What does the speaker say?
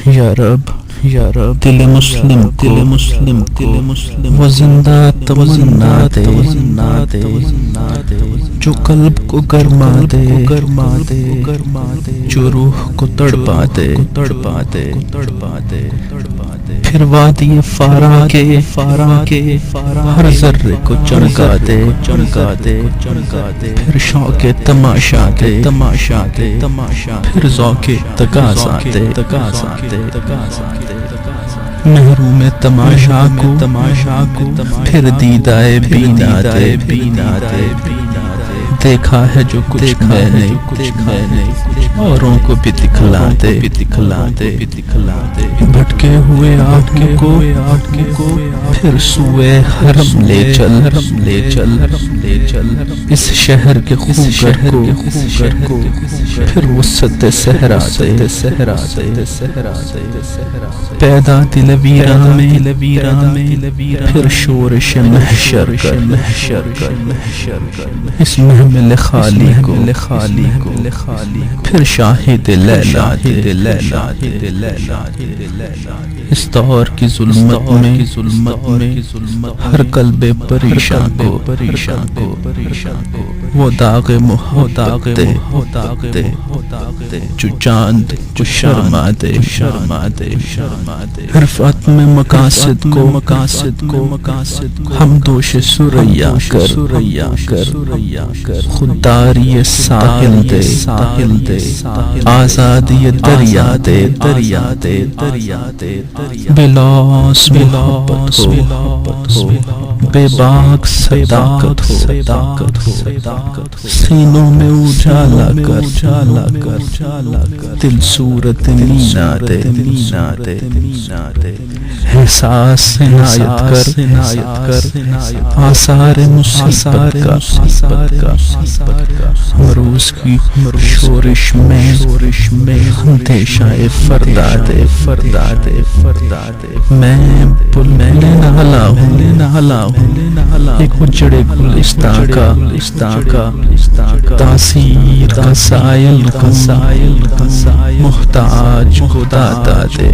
یا رب دل مسلم وہ زندہ تمنا دے جو قلب کو گرما دے جو روح کو تڑپا دے پھر وادی فارا کے ہر ذرے کو چمکا دے پھر شوق تماشا دے پھر ذوق تقاضا دے محروم تماشا کو پھر دیدائے بینا دے دیکھا ہے جو کچھ میں نے اوروں کو بھی دکھلا دے بھٹکے ہوئے آنکھوں کو پھر سوئے حرم لے چل اس شہر کے خوگر کو پھر وسط صحرا دے پیدا دل ویراں میں پھر شورش محشر کر اس محمل خالی کو پھر شاہد لیلا دے اس دور کی ظلمت میں ہر قلب پریشان کو وہ داغ محبت دے جو چاند کو شرما دے عرفات میں مقاصد کو ہم دوش سریا کر خودداری ساحل دے آزادی دریا دے بلاس محبت ہو بے باک صداقت ہو سینوں میں اجالا کر دل صورت مینا دے احساس عنایت کر آثار مصیبت کا مروز کی شورش میں اندیشہ فردا دے میں بلبل نالا ہوں ایک اجڑے گلستان کا تاثیر کا سائل محتاج کو دادا دے